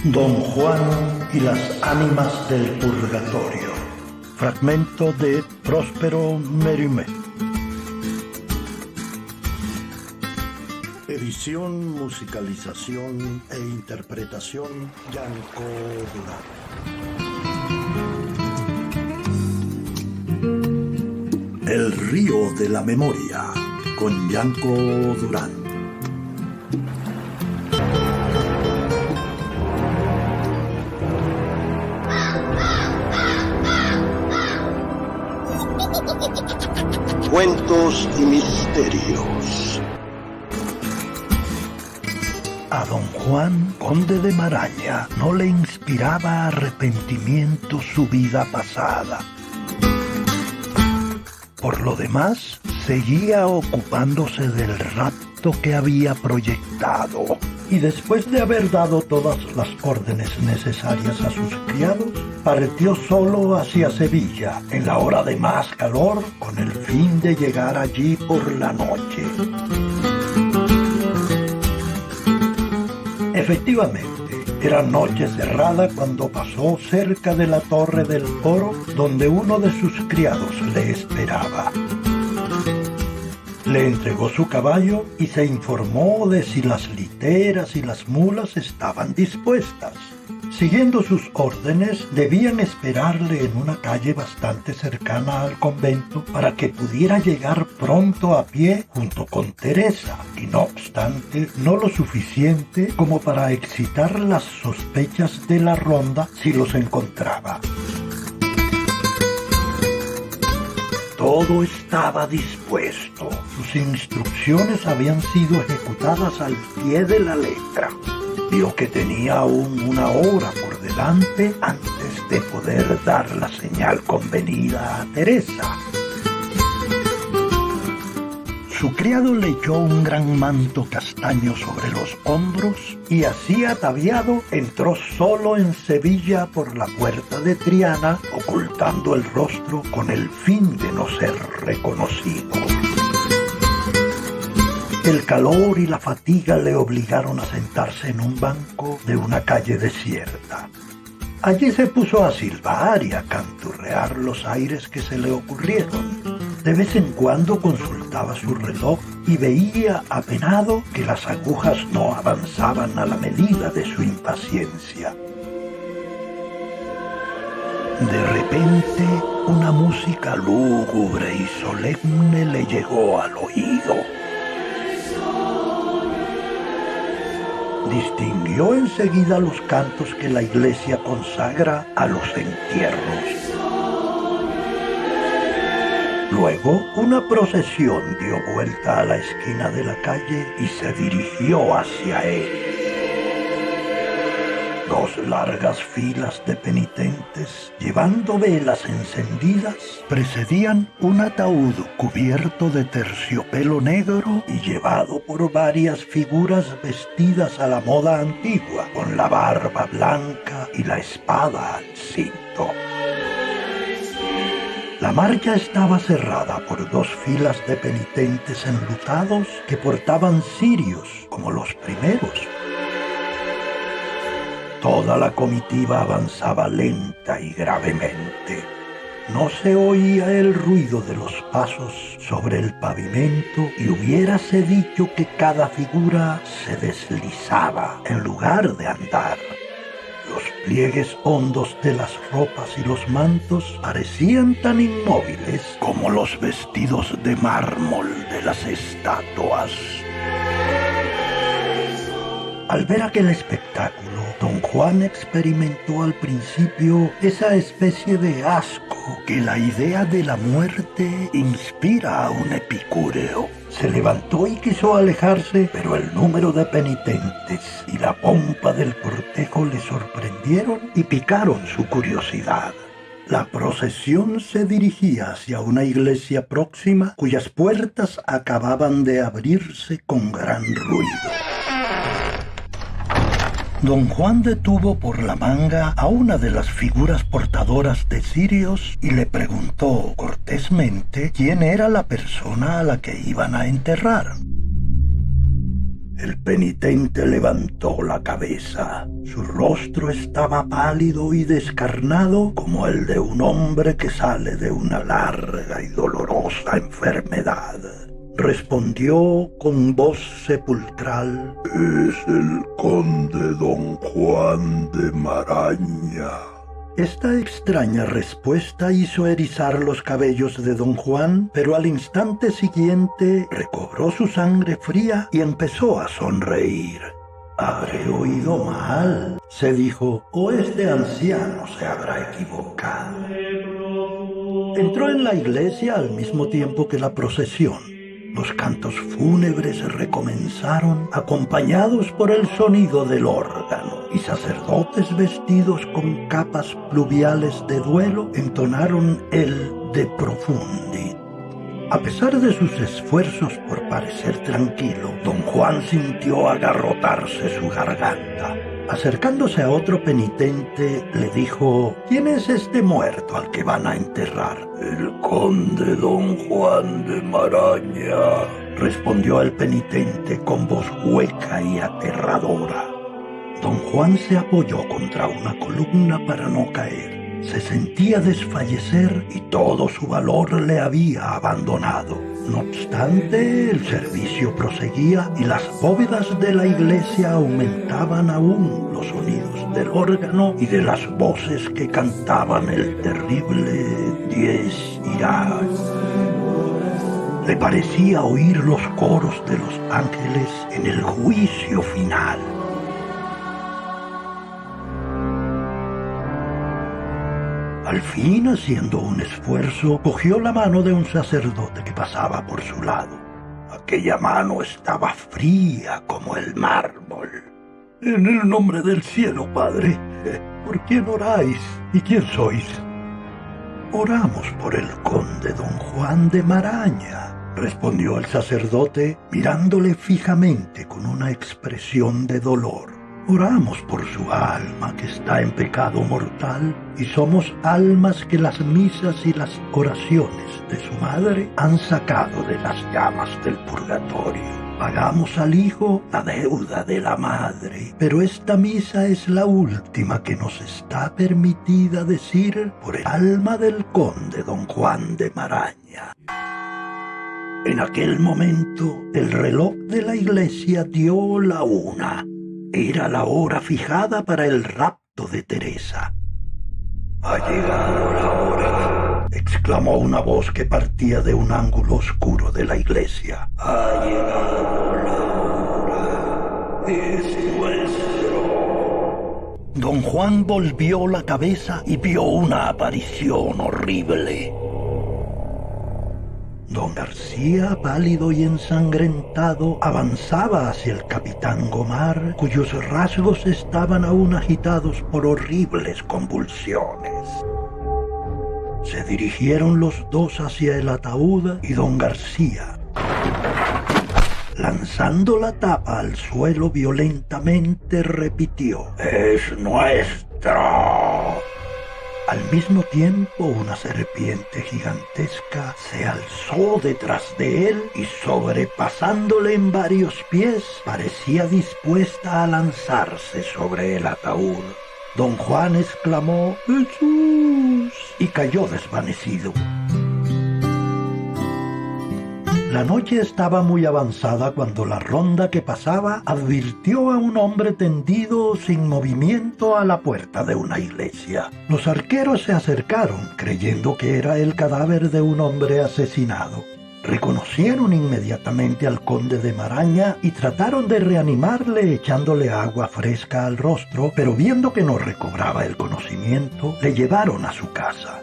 Don Juan y las ánimas del purgatorio. Fragmento de Próspero Mérimée. Edición, musicalización e interpretación, Yanko Durán. El río de la memoria, con Yanko Durán. Cuentos y misterios. A don Juan, conde de Maraña, no le inspiraba arrepentimiento su vida pasada. Por lo demás, seguía ocupándose del rapto que había proyectado. Y después de haber dado todas las órdenes necesarias a sus criados, partió solo hacia Sevilla, en la hora de más calor, con el fin de llegar allí por la noche. Efectivamente, era noche cerrada cuando pasó cerca de la torre del coro, donde uno de sus criados le esperaba. Le entregó su caballo y se informó de si las literas y las mulas estaban dispuestas. Siguiendo sus órdenes, debían esperarle en una calle bastante cercana al convento para que pudiera llegar pronto a pie junto con Teresa, y no obstante, no lo suficiente como para excitar las sospechas de la ronda si los encontraba. Todo estaba dispuesto. Sus instrucciones habían sido ejecutadas al pie de la letra. Vio que tenía aún una hora por delante antes de poder dar la señal convenida a Teresa. Su criado le echó un gran manto castaño sobre los hombros y así ataviado entró solo en Sevilla por la puerta de Triana, ocultando el rostro con el fin de no ser reconocido. El calor y la fatiga le obligaron a sentarse en un banco de una calle desierta. Allí se puso a silbar y a canturrear los aires que se le ocurrieron. De vez en cuando consultaba su reloj y veía apenado que las agujas no avanzaban a la medida de su impaciencia. De repente, una música lúgubre y solemne le llegó al oído. Distinguió enseguida los cantos que la iglesia consagra a los entierros. Luego, una procesión dio vuelta a la esquina de la calle y se dirigió hacia él. Dos largas filas de penitentes, llevando velas encendidas, precedían un ataúd cubierto de terciopelo negro y llevado por varias figuras vestidas a la moda antigua, con la barba blanca y la espada al cinto. La marcha estaba cerrada por dos filas de penitentes enlutados que portaban cirios como los primeros. Toda la comitiva avanzaba lenta y gravemente. No se oía el ruido de los pasos sobre el pavimento y hubiérase dicho que cada figura se deslizaba en lugar de andar. Los pliegues hondos de las ropas y los mantos parecían tan inmóviles como los vestidos de mármol de las estatuas. Al ver aquel espectáculo, don Juan experimentó al principio esa especie de asco que la idea de la muerte inspira a un epicúreo. Se levantó y quiso alejarse, pero el número de penitentes y la pompa del cortejo le sorprendieron y picaron su curiosidad. La procesión se dirigía hacia una iglesia próxima cuyas puertas acababan de abrirse con gran ruido. Don Juan detuvo por la manga a una de las figuras portadoras de cirios y le preguntó cortésmente quién era la persona a la que iban a enterrar. El penitente levantó la cabeza. Su rostro estaba pálido y descarnado como el de un hombre que sale de una larga y dolorosa enfermedad. Respondió con voz sepulcral: «Es el conde don Juan de Maraña». Esta extraña respuesta hizo erizar los cabellos de don Juan, pero al instante siguiente recobró su sangre fría y empezó a sonreír. «Habré oído mal», se dijo, «o este anciano se habrá equivocado». Entró en la iglesia al mismo tiempo que la procesión. Los cantos fúnebres recomenzaron, acompañados por el sonido del órgano, y sacerdotes vestidos con capas pluviales de duelo entonaron el De Profundit. A pesar de sus esfuerzos por parecer tranquilo, don Juan sintió agarrotarse su garganta. Acercándose a otro penitente, le dijo: «¿Quién es este muerto al que van a enterrar?» «El conde don Juan de Maraña», respondió el penitente con voz hueca y aterradora. Don Juan se apoyó contra una columna para no caer. Se sentía desfallecer y todo su valor le había abandonado. No obstante, el servicio proseguía y las bóvedas de la iglesia aumentaban aún los sonidos del órgano y de las voces que cantaban el terrible Dies Irae. Le parecía oír los coros de los ángeles en el juicio final. Al fin, haciendo un esfuerzo, cogió la mano de un sacerdote que pasaba por su lado. Aquella mano estaba fría como el mármol. «En el nombre del cielo, padre, ¿por quién oráis y quién sois?» «Oramos por el conde don Juan de Maraña», respondió el sacerdote, mirándole fijamente con una expresión de dolor. «Oramos por su alma que está en pecado mortal y somos almas que las misas y las oraciones de su madre han sacado de las llamas del purgatorio. Pagamos al hijo la deuda de la madre, pero esta misa es la última que nos está permitida decir por el alma del conde don Juan de Maraña». En aquel momento, el reloj de la iglesia dio la 1. Era la hora fijada para el rapto de Teresa. «Ha llegado la hora», exclamó una voz que partía de un ángulo oscuro de la iglesia. «Ha llegado la hora. Es nuestro». Don Juan volvió la cabeza y vio una aparición horrible. Don García, pálido y ensangrentado, avanzaba hacia el capitán Gomar, cuyos rasgos estaban aún agitados por horribles convulsiones. Se dirigieron los dos hacia el ataúd y don García, lanzando la tapa al suelo violentamente, repitió: «¡Es nuestro!». Al mismo tiempo, una serpiente gigantesca se alzó detrás de él y, sobrepasándole en varios pies, parecía dispuesta a lanzarse sobre el ataúd. Don Juan exclamó: «¡Jesús!», y cayó desvanecido. La noche estaba muy avanzada cuando la ronda que pasaba advirtió a un hombre tendido sin movimiento a la puerta de una iglesia. Los arqueros se acercaron, creyendo que era el cadáver de un hombre asesinado. Reconocieron inmediatamente al conde de Maraña y trataron de reanimarle echándole agua fresca al rostro, pero viendo que no recobraba el conocimiento, le llevaron a su casa.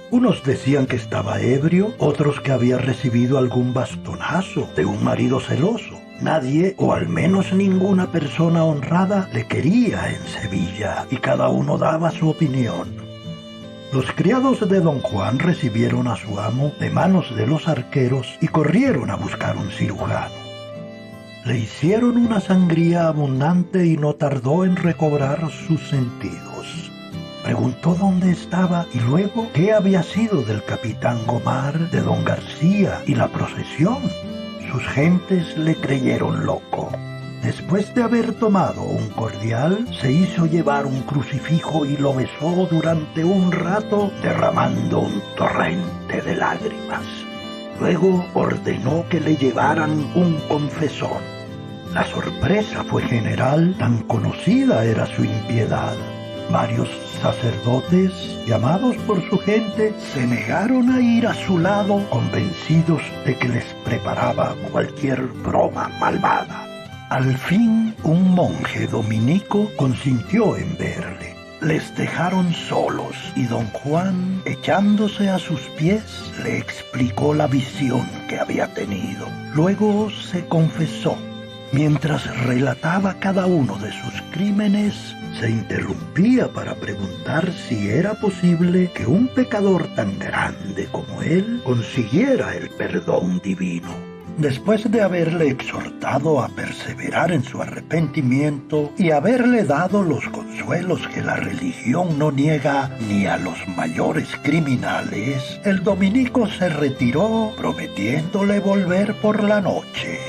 Unos decían que estaba ebrio, otros que había recibido algún bastonazo de un marido celoso. Nadie, o al menos ninguna persona honrada, le quería en Sevilla, y cada uno daba su opinión. Los criados de don Juan recibieron a su amo de manos de los arqueros y corrieron a buscar un cirujano. Le hicieron una sangría abundante y no tardó en recobrar sus sentidos. Preguntó dónde estaba y luego qué había sido del capitán Gomar, de don García y la procesión. Sus gentes le creyeron loco. Después de haber tomado un cordial, se hizo llevar un crucifijo y lo besó durante un rato, derramando un torrente de lágrimas. Luego ordenó que le llevaran un confesor. La sorpresa fue general, tan conocida era su impiedad. Varios sacerdotes, llamados por su gente, se negaron a ir a su lado, convencidos de que les preparaba cualquier broma malvada. Al fin, un monje dominico consintió en verle. Les dejaron solos y don Juan, echándose a sus pies, le explicó la visión que había tenido. Luego se confesó. Mientras relataba cada uno de sus crímenes, se interrumpía para preguntar si era posible que un pecador tan grande como él consiguiera el perdón divino. Después de haberle exhortado a perseverar en su arrepentimiento y haberle dado los consuelos que la religión no niega ni a los mayores criminales, el dominico se retiró prometiéndole volver por la noche.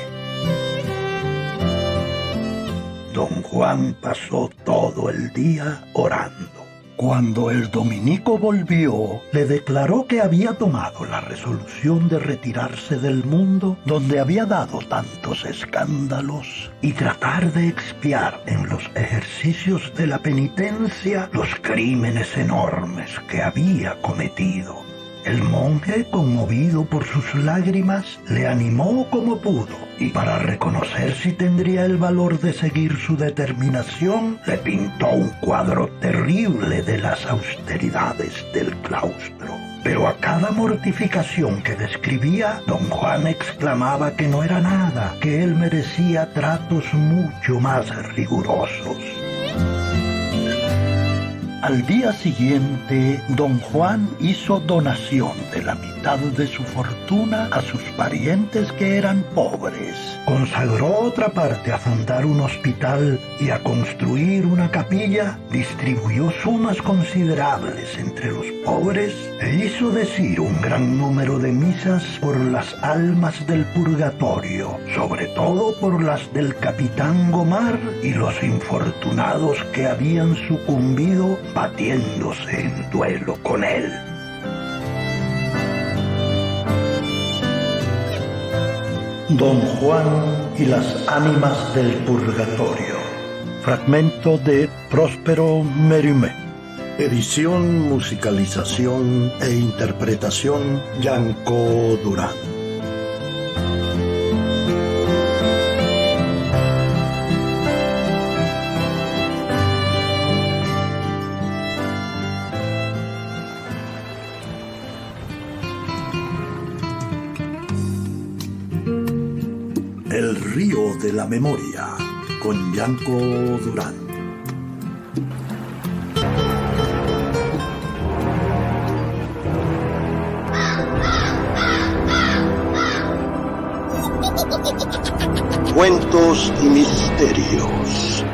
Don Juan pasó todo el día orando. Cuando el dominico volvió, le declaró que había tomado la resolución de retirarse del mundo donde había dado tantos escándalos y tratar de expiar en los ejercicios de la penitencia los crímenes enormes que había cometido. El monje, conmovido por sus lágrimas, le animó como pudo, y para reconocer si tendría el valor de seguir su determinación, le pintó un cuadro terrible de las austeridades del claustro. Pero a cada mortificación que describía, don Juan exclamaba que no era nada, que él merecía tratos mucho más rigurosos. Al día siguiente, don Juan hizo donación de la mitad de su fortuna a sus parientes que eran pobres. Consagró otra parte a fundar un hospital y a construir una capilla, distribuyó sumas considerables entre los pobres e hizo decir un gran número de misas por las almas del purgatorio, sobre todo por las del capitán Gomar y los infortunados que habían sucumbido batiéndose en duelo con él. Don Juan y las ánimas del purgatorio. Fragmento de Próspero Mérimée. Edición, musicalización e interpretación Yanko Durán. El río de la memoria, con Yanko Durán. Cuentos y misterios.